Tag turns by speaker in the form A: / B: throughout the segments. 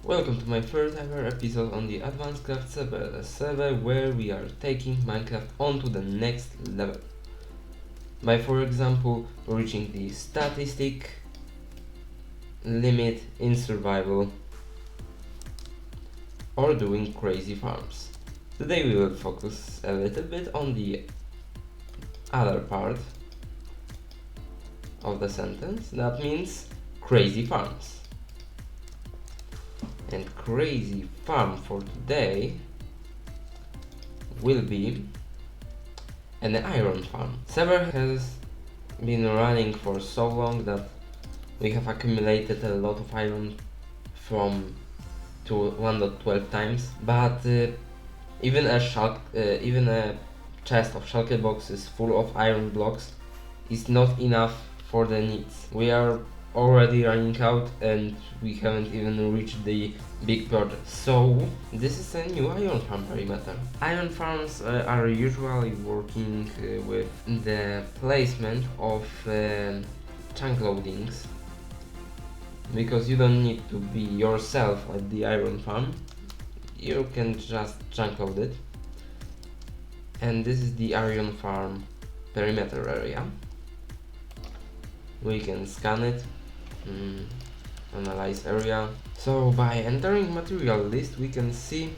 A: Welcome to my first ever episode on the Advancedcraft server, a server where we are taking Minecraft onto the next level. By, for example, reaching the statistic limit in survival or doing crazy farms. Today we will focus a little bit on the other part of the sentence, that means crazy farms. And crazy farm for today will be an iron farm. Server has been running for so long that we have accumulated a lot of iron from 1.12 times, but even a chest of shulker boxes full of iron blocks is not enough for the needs. We are already running out and we haven't even reached the big project. So this is a new iron farm perimeter. Iron farms are usually working with the placement of chunk loadings, because you don't need to be yourself at the iron farm, you can just chunk load it. And this is the iron farm perimeter area. We can scan it, analyze area. So by entering material list we can see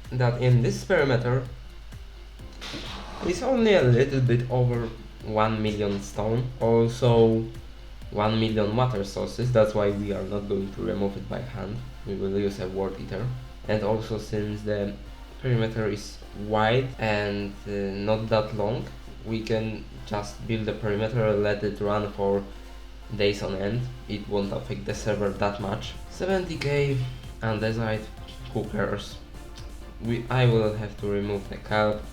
A: that in this perimeter is only a little bit over 1 million stone, also 1 million water sources. That's why we are not going to remove it by hand, we will use a word eater. And also, since the perimeter is wide and not that long, we can just build the perimeter and let it run for days on end. It won't affect the server that much. 70k andesite, who cares? I will have to remove the kelp.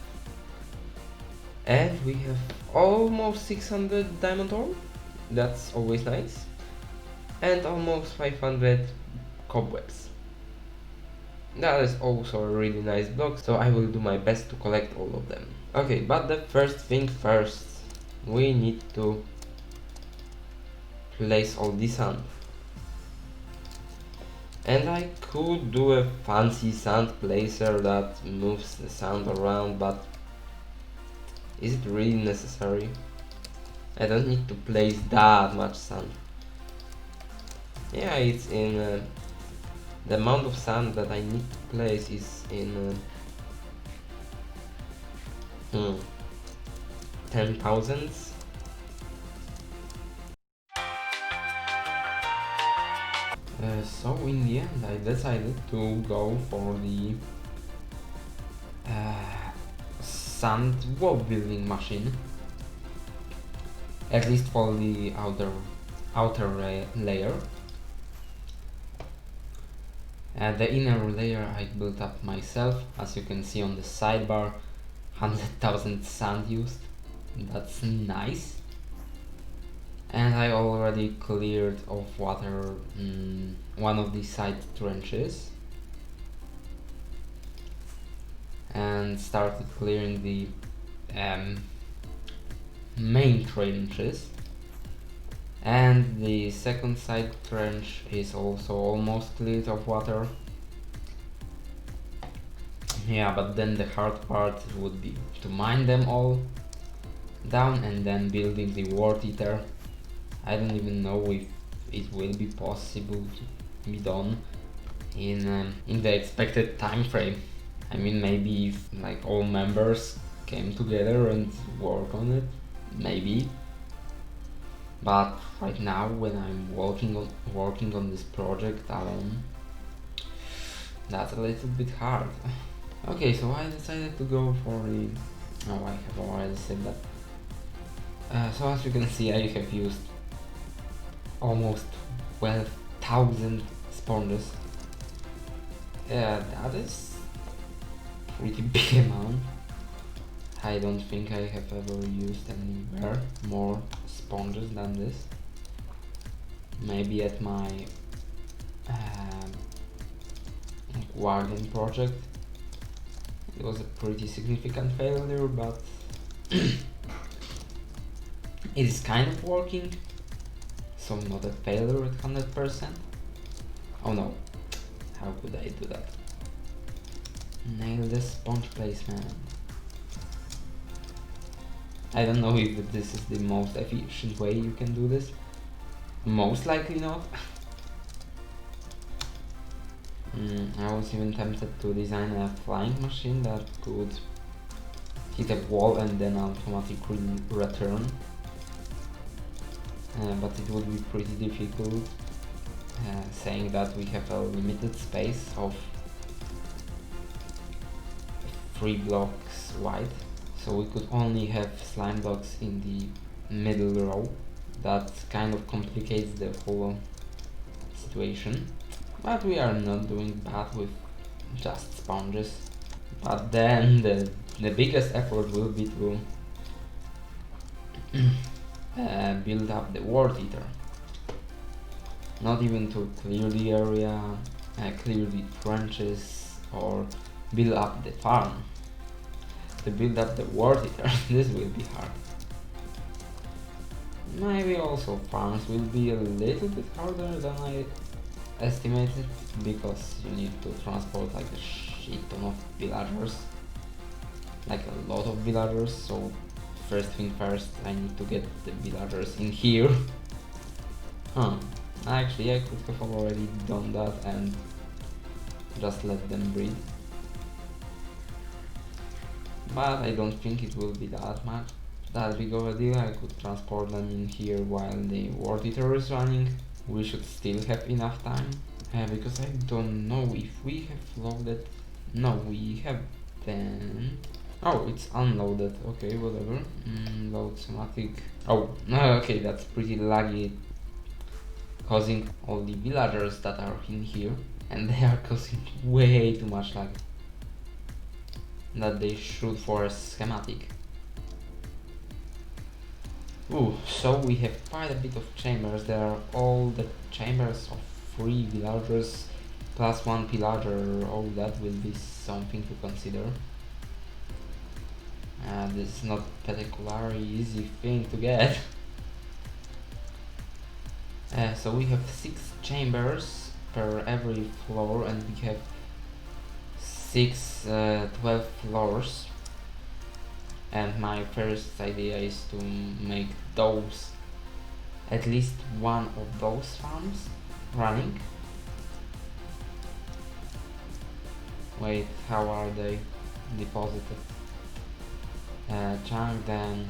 A: And we have almost 600 diamond ore, that's always nice. And almost 500 cobwebs. That is also a really nice block, so I will do my best to collect all of them. Okay, but the first thing first, we need to place all the sand. And I could do a fancy sand placer that moves the sand around, but is it really necessary? I don't need to place that much sand. Yeah, it's in the amount of sand that I need to place is in 10,000s. So in the end I decided to go for the sand wall building machine, at least for the outer layer. The inner layer I built up myself, as you can see on the sidebar. 100,000 sand used, that's nice. And I already cleared of water one of the side trenches and started clearing the main trenches, and the second side trench is also almost cleared of water. Yeah, but then the hard part would be to mine them all down and then building the word eater. I don't even know if it will be possible to be done in the expected time frame. I mean, maybe if like all members came together and work on it, maybe. But right now, when I'm working on this project alone, that's a little bit hard. Okay, so I decided to go for the... Oh, I have already said that. So as you can see, I have used almost 12,000 sponges. Yeah, that is pretty big amount. I don't think I have ever used anywhere more sponges than this. Maybe at my Guardian project. It was a pretty significant failure, but it is kind of working. so not a failure at 100%. Oh no, how could I do that? Nail the sponge placement. I don't know if this is the most efficient way you can do this. Most likely not. I was even tempted to design a flying machine that could hit a wall and then automatically return. But it would be pretty difficult, saying that we have a limited space of 3 blocks wide, so we could only have slime blocks in the middle row. That kind of complicates the whole situation, but we are not doing bad with just sponges. But then the biggest effort will be to build up the world eater. Not even to clear the area, clear the trenches, or build up the farm. To build up the world eater, this will be hard. Maybe also farms will be a little bit harder than I estimated, because you need to transport like a shit ton of villagers, like a lot of villagers. So first thing first, I need to get the villagers in here. Actually I could have already done that and just let them breed, but I don't think it will be that big of a deal. I could transport them in here while the world eater is running. We should still have enough time, because I don't know if we have loaded. No, we have then. Oh, it's unloaded. Okay, whatever. Load somatic. Oh, okay, that's pretty laggy, causing all the villagers that are in here, and they are causing way too much lag that they should for a schematic. Ooh, so we have quite a bit of chambers. There are all the chambers of 3 villagers plus 1 pillager. Oh, that will be something to consider. This is not particularly easy thing to get. So we have 6 chambers per every floor, and we have 12 floors. And my first idea is to make those, at least one of those farms running. Wait, how are they deposited? Chunk then.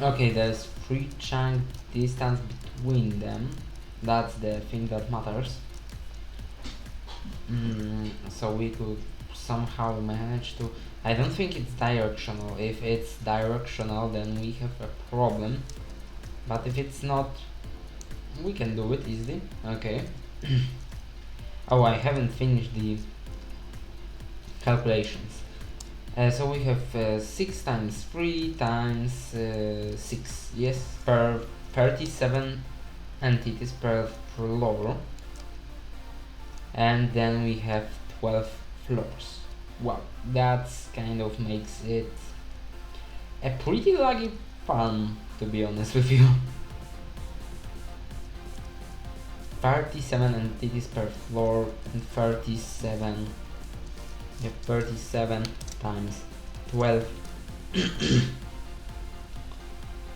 A: Okay, there's 3 chunk distance between them. That's the thing that matters. So we could somehow manage to. I don't think it's directional. If it's directional, then we have a problem. But if it's not, we can do it easily. Okay. Oh, I haven't finished the calculations. So we have 6 times 3 times 6. Yes, per 37 entities per floor. And then we have 12 floors. Wow, that's kind of makes it a pretty laggy farm, to be honest with you. 37 entities per floor and 37. You have 37 times 12.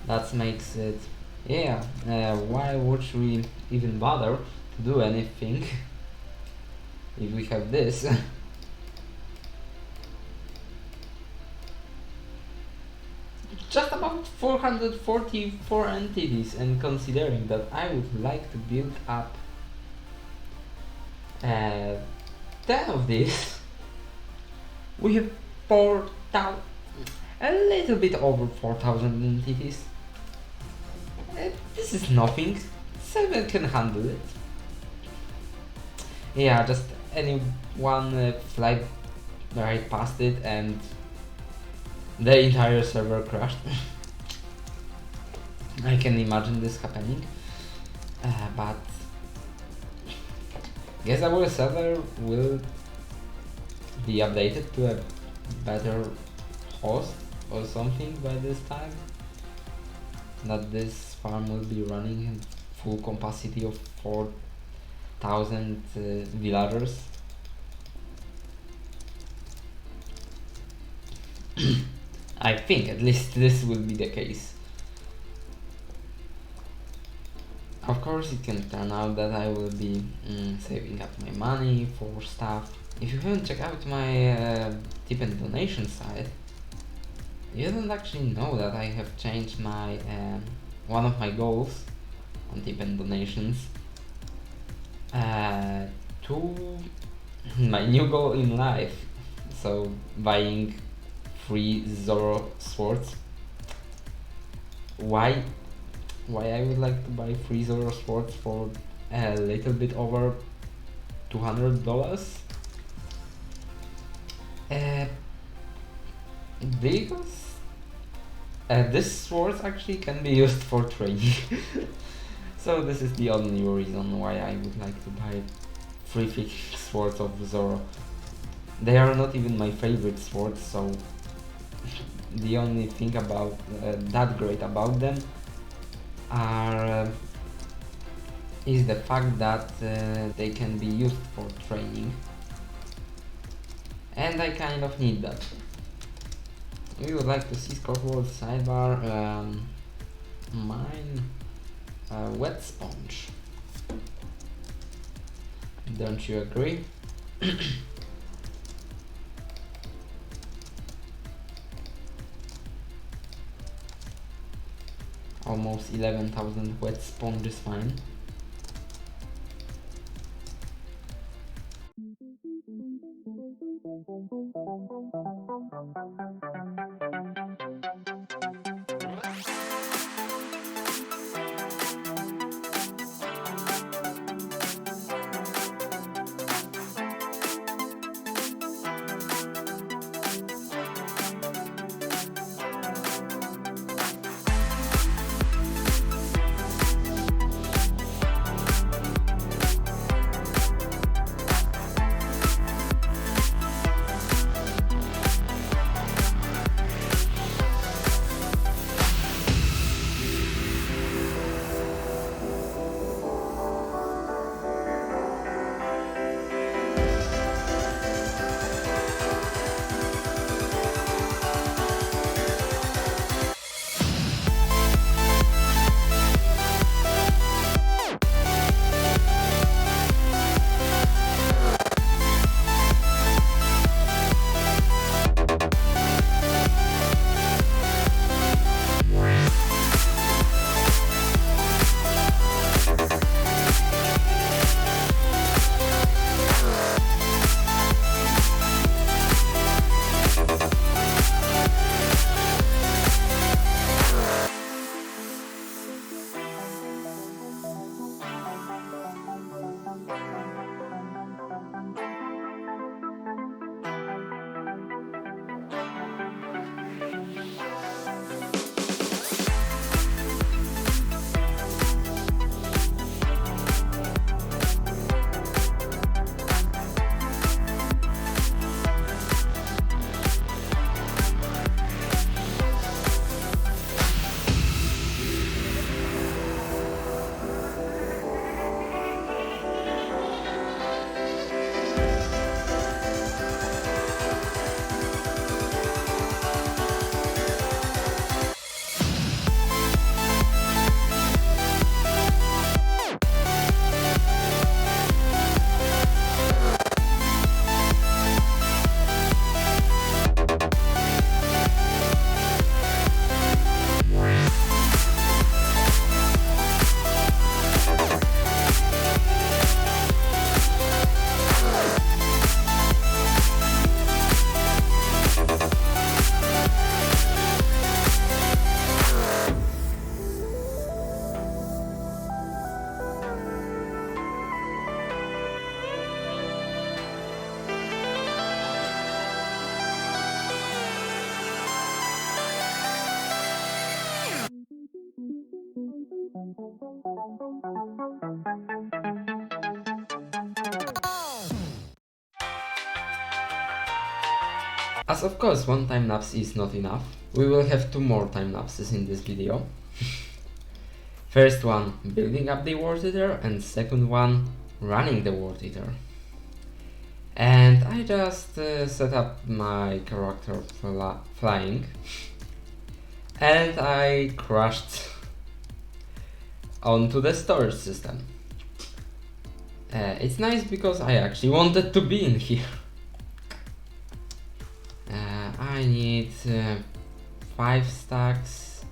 A: That makes it. Yeah, why would we even bother to do anything if we have this? Just about 444 entities, and considering that I would like to build up 10 of these, we have 4,000, a little bit over 4,000 entities. This is nothing, 7 can handle it. Yeah, just anyone fly right past it and the entire server crashed. I can imagine this happening, but guess our server will be updated to a better host or something by this time. that this farm will be running in full capacity of 4,000 villagers. I think at least this will be the case. Of course it can turn out that I will be saving up my money for stuff. If you haven't checked out my tip and donation site, you don't actually know that I have changed my one of my goals on tip and donations to my new goal in life. So buying 3 Zoro swords. Why I would like to buy 3 Zoro swords for a little bit over $200? Because this swords actually can be used for training. So this is the only reason why I would like to buy 3 thick swords of Zoro. They are not even my favorite swords, so the only thing about that great about them is the fact that they can be used for training, and I kind of need that. We would like to see World sidebar mine wet sponge. Don't you agree? Almost 11,000 wet sponge is fine. As of course one time lapse is not enough, we will have 2 more time lapses in this video. First one building up the world eater, and second one running the world eater. And I just set up my character flying, and I crashed onto the storage system. It's nice because I actually wanted to be in here. I need 5 stacks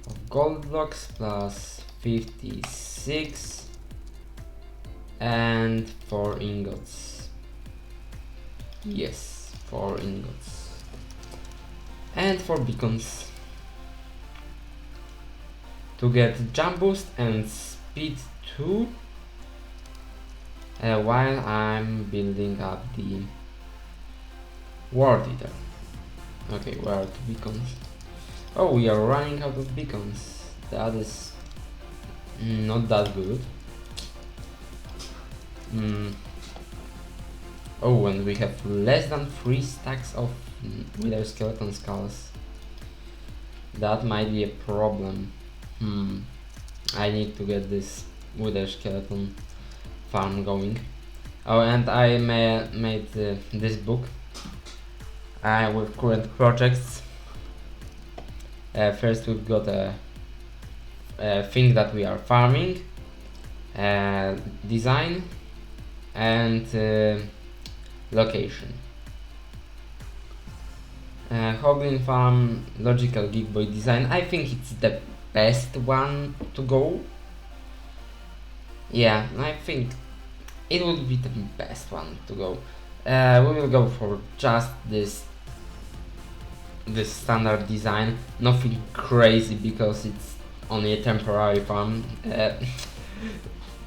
A: of gold blocks plus 56 and 4 ingots. Yes, 4 ingots. And 4 beacons to get jump boost and speed 2 while I'm building up the world eater. Okay, where are the beacons? Oh, we are running out of beacons. That is not that good. Oh, and we have less than 3 stacks of wither skeleton skulls. That might be a problem. I need to get this wither skeleton farm going. Oh, and I made this book with current projects. First we've got a thing that we are farming, design, and location. Hoglin farm, logical geek boy design. I think it's the best one to go. Yeah, I think it would be the best one to go. We will go for just this standard design, nothing crazy because it's only a temporary farm.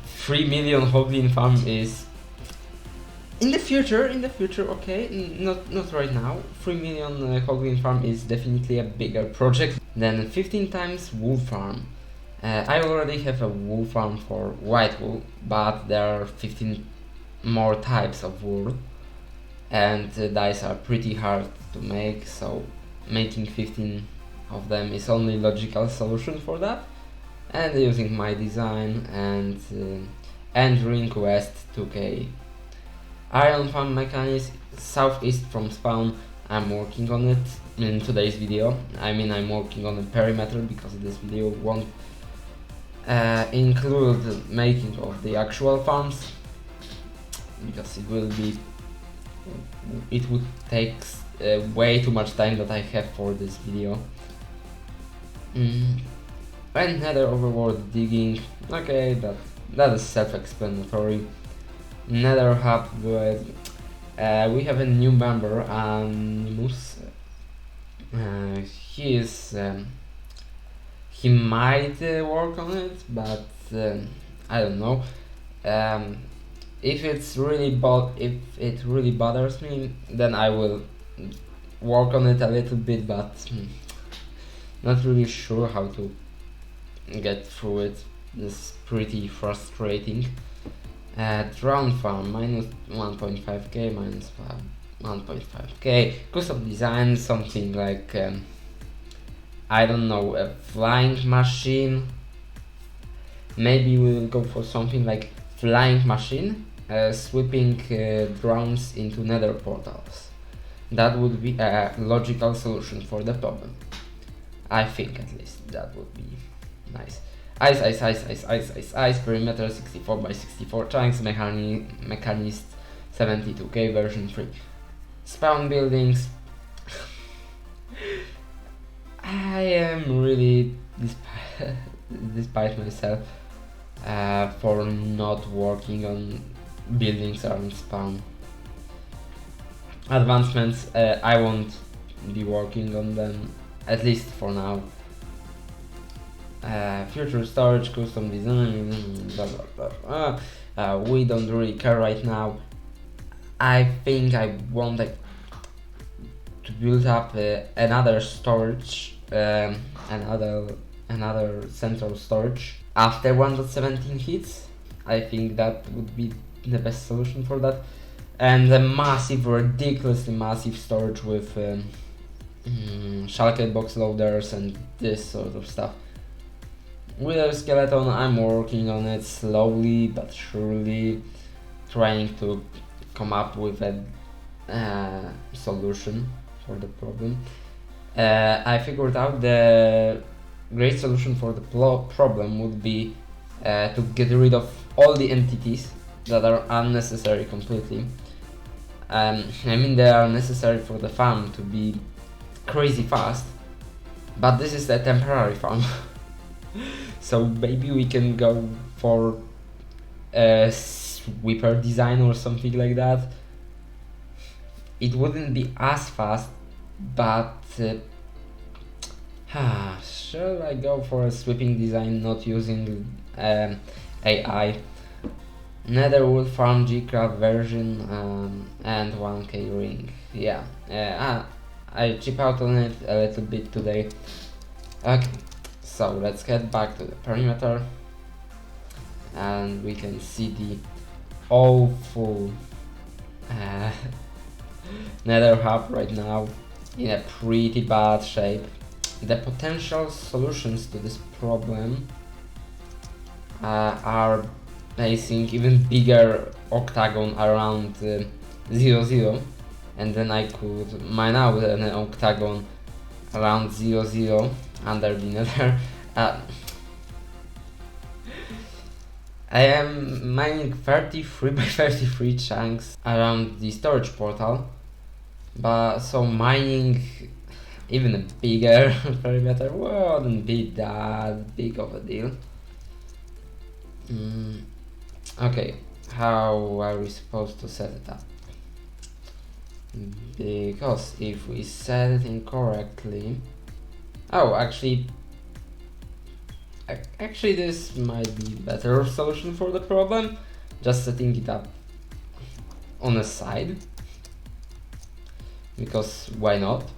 A: 3 million hoglin farm is in the future, okay, not right now. 3 million hoglin farm is definitely a bigger project than 15 times wool farm. I already have a wool farm for white wool, but there are 15 more types of wool, and dyes are pretty hard to make, so making 15 of them is only logical solution for that. And using my design and entering west 2k. Iron farm mechanics southeast from spawn. I'm working on it in today's video. I mean, I'm working on the perimeter because this video won't include making of the actual farms, because it would take way too much time that I have for this video. And nether overworld digging. Okay, that is self-explanatory. Nether hub. We have a new member, Animus. He might work on it, but I don't know. If it really bothers me, then I will work on it a little bit, but not really sure how to get through it. It's pretty frustrating. Drone farm minus 1.5k, minus 1.5k. Custom design, something like I don't know, a flying machine. Maybe we will go for something like flying machine, sweeping drones into nether portals. That would be a logical solution for the problem. I think at least that would be nice. Ice, perimeter 64 by 64 chunks, mechanist 72k version 3. Spawn buildings. I am really despite myself for not working on buildings around spawn. Advancements, I won't be working on them, at least for now. Future storage, custom design, blah blah blah. We don't really care right now. I think I want to build up another storage, another central storage after 1.17 hits. I think that would be the best solution for that. And a massive, ridiculously massive storage with shulker box loaders and this sort of stuff. Wither skeleton, I'm working on it slowly but surely, trying to come up with a solution for the problem. I figured out the great solution for the problem would be to get rid of all the entities that are unnecessary completely. I mean, they are necessary for the farm to be crazy fast, but this is a temporary farm. So maybe we can go for a sweeper design or something like that. It wouldn't be as fast, but shall I go for a sweeping design not using AI? Netherwood farm Gcraft version and 1k ring. Yeah, I chip out on it a little bit today. Okay, so let's get back to the perimeter and we can see the awful nether hub right now in a pretty bad shape. The potential solutions to this problem are placing even bigger octagon around 0, and then I could mine out an octagon around 0 under the nether. I am mining 33 by 33 chunks around the storage portal, but so mining even a bigger perimeter wouldn't be that big of a deal. Okay, how are we supposed to set it up? Because if we set it incorrectly... Oh, actually this might be a better solution for the problem. Just setting it up on a side. Because why not?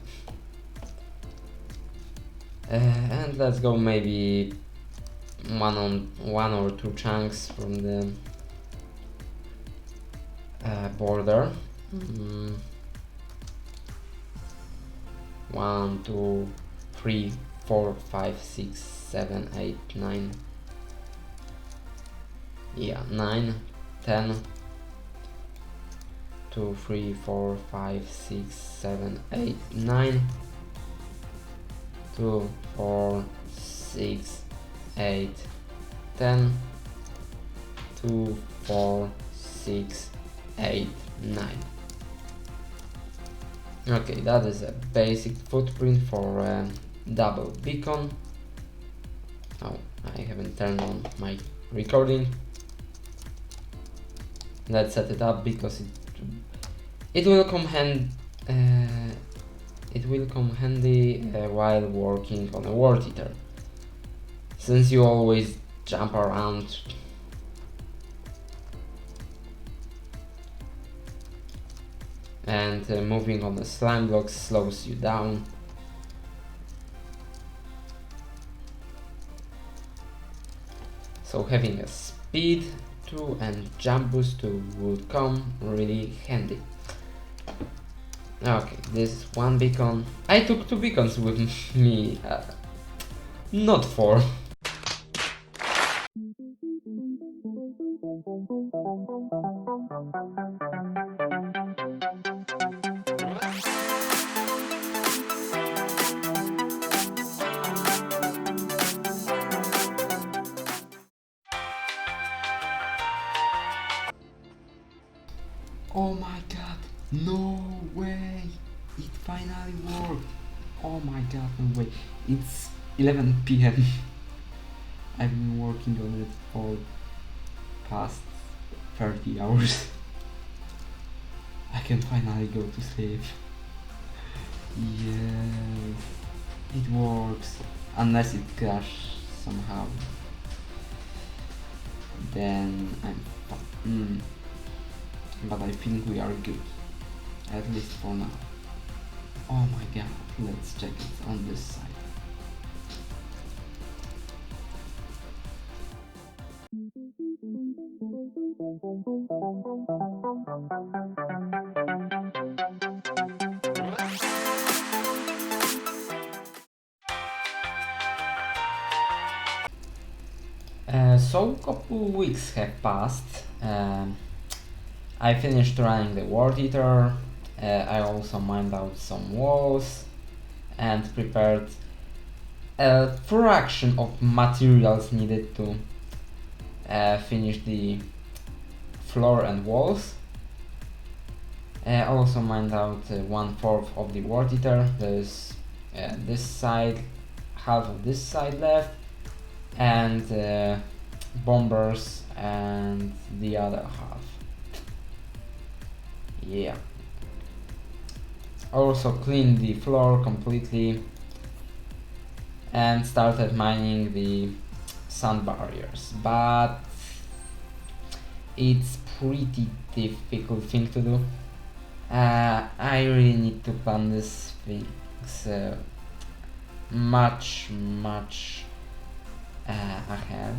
A: And let's go maybe one or two chunks from the border. 1, 2, 3, 4, 5, 6, 7, 8, 9. Yeah, 9, 10. 2, 3, 4, 5, 6, 7, 8, 9. 2, 4, 6, 8, 10. 2, 4, 6, 8, 9. Okay, that is a basic footprint for a double beacon. Oh, I haven't turned on my recording. Let's set it up because it will come handy while working on a world eater, since you always jump around. And moving on the slime blocks slows you down. So having a speed 2 and jump boost 2 would come really handy. Okay, this is one beacon. I took 2 beacons with me, not 4. Oh my god, no way! It finally worked! Oh my god, no way. It's 11 PM. I've been working on it for past 30 hours. I can finally go to sleep. Yes, it works. Unless it crashes somehow. Then I'm but I think we are good, at least for now. Oh my god, let's check it on this side. So couple weeks have passed. I finished running the World Eater. I also mined out some walls and prepared a fraction of materials needed to finish the floor and walls. Also mined out 1/4 of the World Eater. There's this side, half of this side left, and bombers and the other half. Yeah. Also cleaned the floor completely and started mining the sand barriers, but it's pretty difficult thing to do. I really need to plan these things much ahead,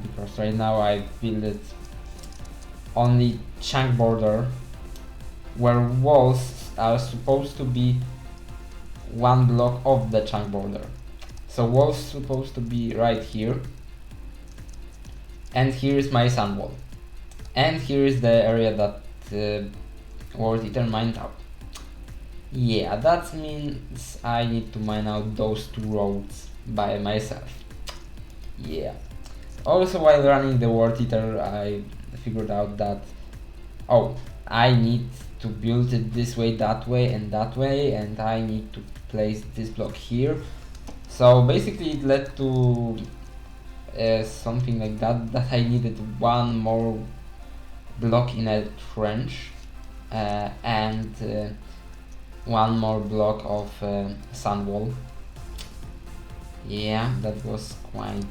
A: because right now I built only chunk border where walls are supposed to be one block of the chunk border. So walls supposed to be right here, and here is my sand wall, and here is the area that World Eater mined out. Yeah, that means I need to mine out those 2 roads by myself. Yeah. Also, while running the World Eater, I figured out that, oh, I need to build it this way, that way, and I need to place this block here. So basically it led to something like that I needed 1 more block in a trench and 1 more block of sand wall. Yeah, that was quite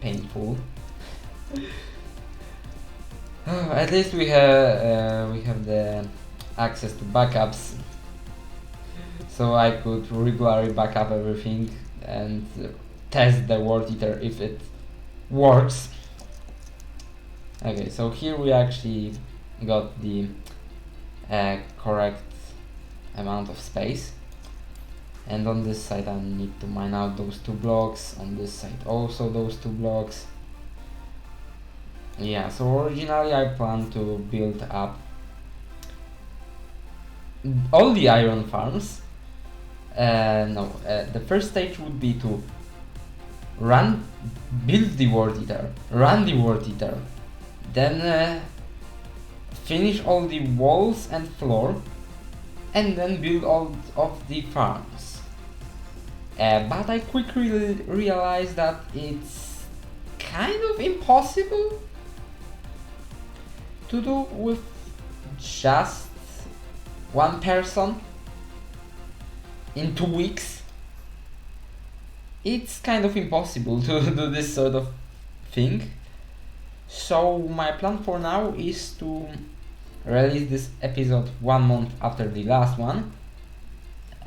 A: painful. At least we have the access to backups, so I could regularly back up everything and test the World Eater if it works. Okay, so here we actually got the correct amount of space, and on this side I need to mine out those 2 blocks, on this side also those 2 blocks. Yeah, so originally I planned to build up all the iron farms. The first stage would be to build the World Eater, run the World Eater, then finish all the walls and floor, and then build all of the farms. But I quickly realized that it's kind of impossible to do with just 1 person in 2 weeks. It's kind of impossible to do this sort of thing. So my plan for now is to release this episode 1 month after the last one,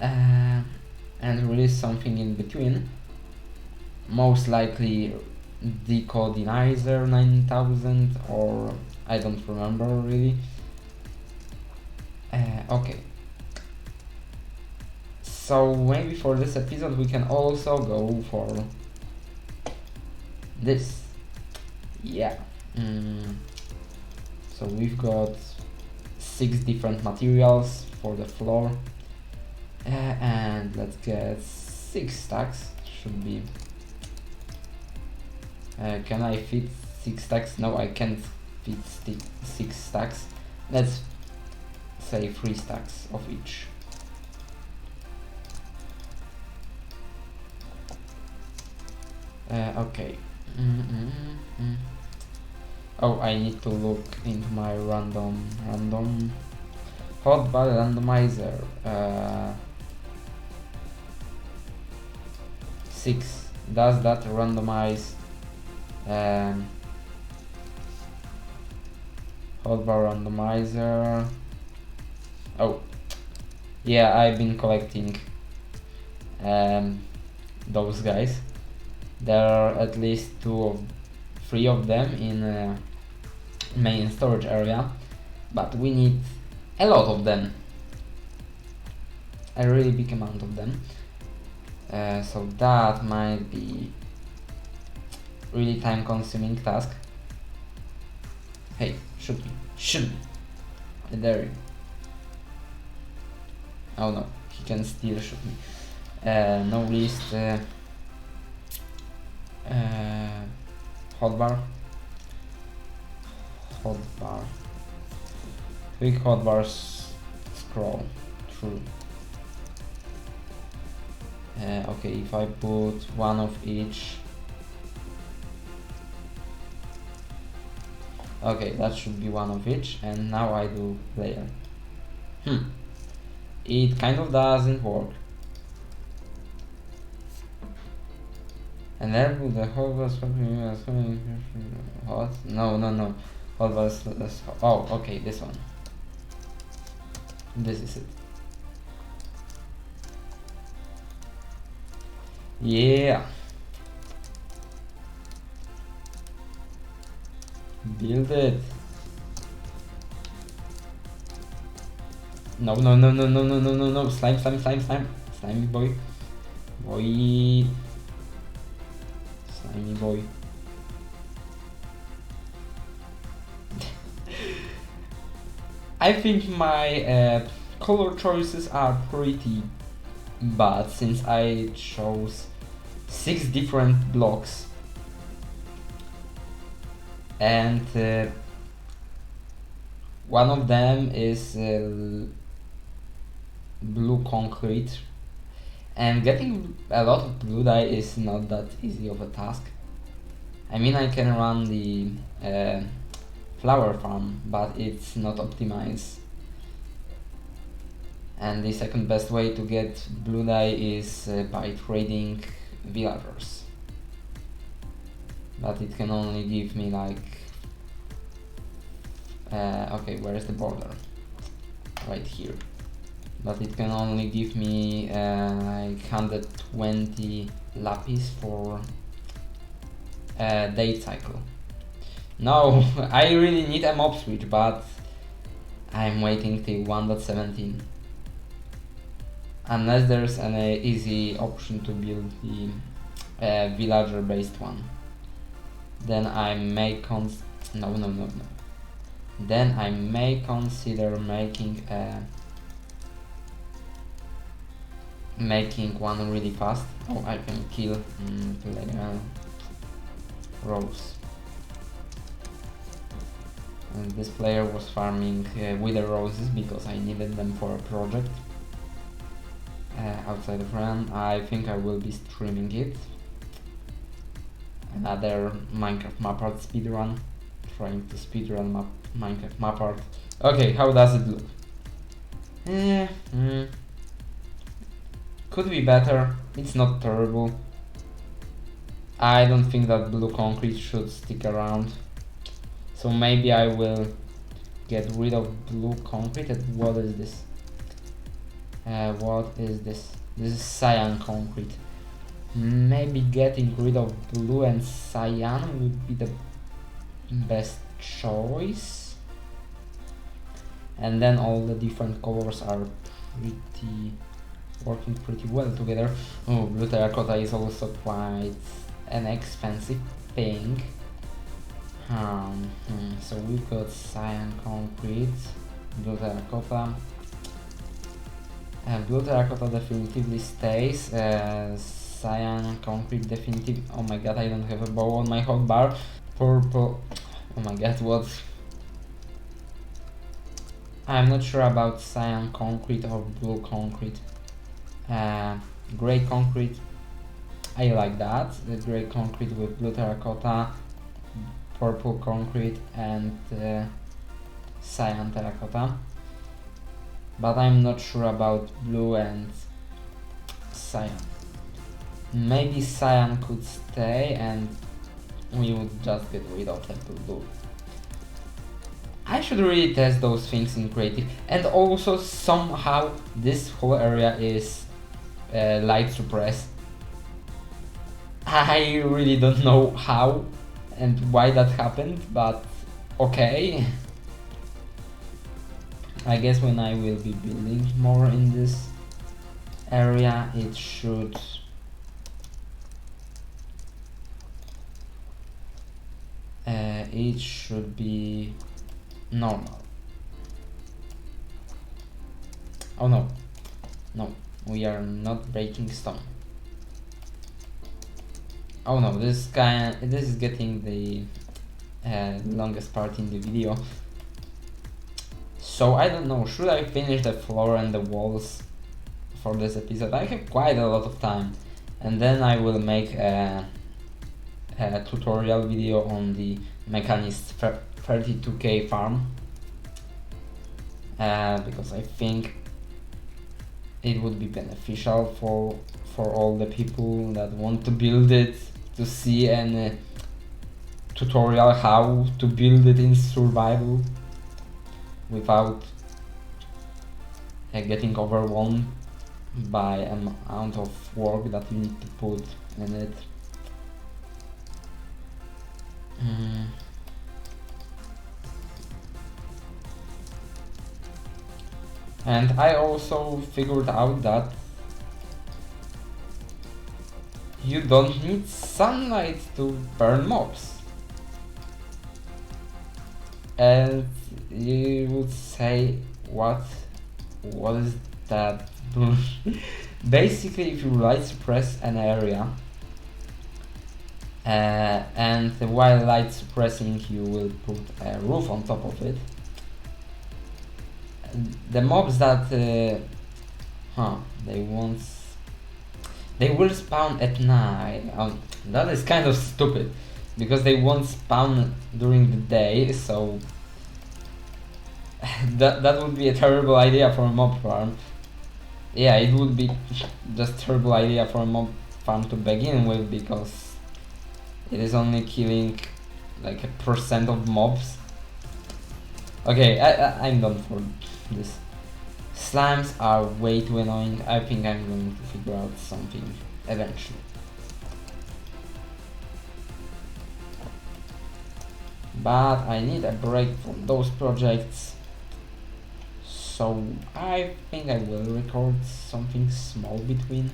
A: and release something in between. Most likely Decodinizer 9000, or I don't remember really. Okay. So maybe for this episode we can also go for this. Yeah. So we've got 6 different materials for the floor, and let's get 6 stacks. Should be. Can I fit 6 stacks? No, I can't fit 6 stacks. Let's say 3 stacks of each. Okay. Oh, I need to look into my random hotbar randomizer. 6. Does that randomize hotbar randomizer? Oh, yeah, I've been collecting those guys. There are at least 3 of them in main storage area, but we need a lot of them, a really big amount of them. So that might be really time consuming task. Hey, shoot me, shoot me, I dare you. Oh no, he can still shoot me. No list, hotbar, quick hotbars, scroll through. Okay, if I put one of each. Okay, that should be one of each, and now I do player. It kind of doesn't work. And then put the whole was what? No. What was this? Oh, okay, this one. This is it. Yeah. Build it. No. Slime. Slimy boy. Slimy boy. I think my color choices are pretty bad since I chose 6 different blocks. And one of them is blue concrete, and getting a lot of blue dye is not that easy of a task. I mean, I can run the flower farm, but it's not optimized. And the second best way to get blue dye is by trading villagers. But it can only give me like okay, where is the border? Right here. But it can only give me like 120 lapis for day cycle. No, I really need a mob switch, but I'm waiting till 1.17. Unless there's an easy option to build the villager based one. Then I may Then I may consider making one really fast. Oh, I can kill Rose. And this player was farming wither roses because I needed them for a project. Outside of run, I think I will be streaming it. Another Minecraft map art speedrun. Trying to speedrun Minecraft map art. Okay, how does it look? Could be better. It's not terrible. I don't think that blue concrete should stick around. So maybe I will get rid of blue concrete. And what is this? What is this? This is cyan concrete. Maybe getting rid of blue and cyan would be the best choice. And then all the different colors are working pretty well together. Oh, blue terracotta is also quite an expensive thing. So we've got cyan concrete, blue terracotta. Blue terracotta definitively stays. Cyan concrete definitive. Oh my god, I don't have a bow on my hotbar. Purple. Oh my god, what? I'm not sure about cyan concrete or blue concrete. Gray concrete. I like that. The gray concrete with blue terracotta, purple concrete, and cyan terracotta. But I'm not sure about blue and cyan. Maybe cyan could stay and we would just get rid of the blue. I should really test those things in creative. And also somehow this whole area is light suppressed. I really don't know how and why that happened, but okay. I guess when I will be building more in this area, it should it should be normal. Oh no, no, we are not breaking stone. Oh no, this is getting the longest part in the video. So I don't know, should I finish the floor and the walls for this episode? I have quite a lot of time, and then I will make a tutorial video on the Mechanist 32k farm, because I think it would be beneficial for all the people that want to build it, to see an tutorial how to build it in survival without getting overwhelmed by amount of work that you need to put in it. And I also figured out that you don't need sunlight to burn mobs. And you would say, what is that? Basically, if you light suppress an area, and while light suppressing you will put a roof on top of it, the mobs that they will spawn at night. That is kind of stupid, because they won't spawn during the day, so that would be a terrible idea for a mob farm. Yeah, it would be just terrible idea for a mob farm to begin with, because it is only killing like 1% of mobs. Okay, I'm done for this. Slimes are way too annoying. I think I'm going to figure out something eventually. But I need a break from those projects, so I think I will record something small between,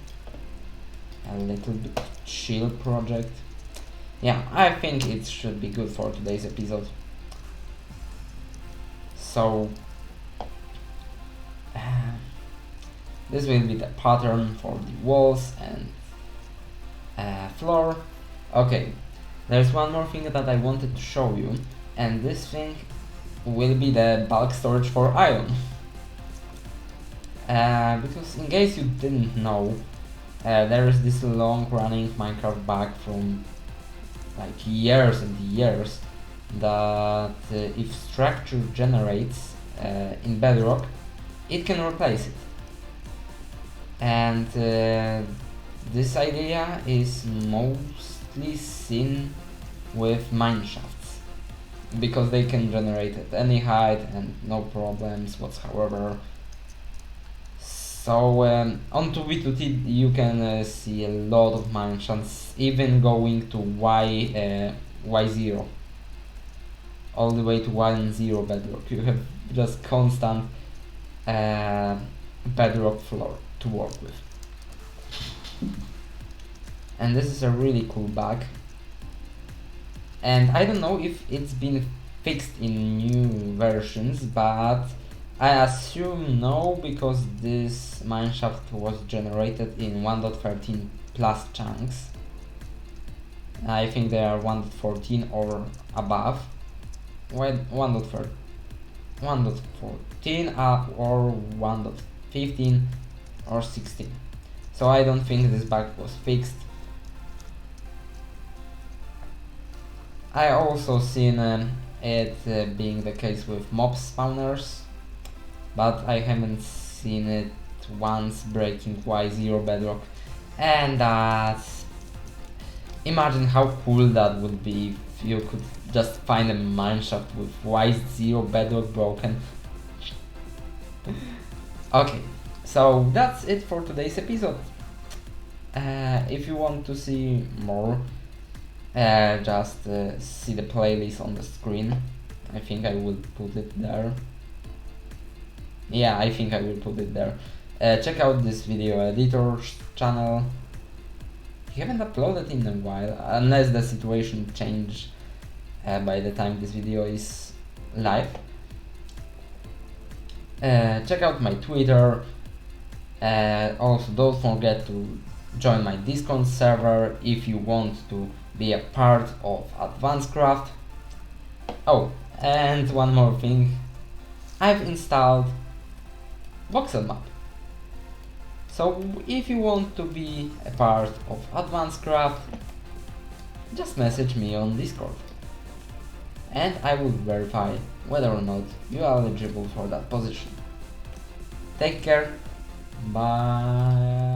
A: a little bit chill project. Yeah, I think it should be good for today's episode. So this will be the pattern for the walls and floor. Okay, there's one more thing that I wanted to show you, and this thing will be the bulk storage for iron. Because in case you didn't know, there is this long running Minecraft bug from like years and years, that if structure generates in bedrock, it can replace it. And this idea is mostly seen with mineshafts, because they can generate at any height and no problems whatsoever. So on 2v2t you can see a lot of mineshafts, even going to Y0, all the way to 1-0 bedrock. You have just constant bedrock floor to work with. And this is a really cool bug, and I don't know if it's been fixed in new versions, but I assume no, because this mineshaft was generated in 1.13 plus chunks. I think they are 1.14 or above. 1.14 or 1.15 or 16. So I don't think this bug was fixed. I also seen it being the case with mob spawners, but I haven't seen it once breaking Y0 bedrock, and imagine how cool that would be if you could just find a mineshaft with Y0 bedrock broken. Okay, so that's it for today's episode. If you want to see more, just see the playlist on the screen. I think I will put it there. Yeah, I think I will put it there. Check out this video editor's channel. He haven't uploaded in a while, unless the situation changed by the time this video is live. Check out my Twitter. Also, don't forget to join my Discord server if you want to be a part of Advancedcraft. Oh, and one more thing, I've installed voxel map. So if you want to be a part of Advancedcraft, just message me on Discord and I will verify whether or not you are eligible for that position. Take care, bye.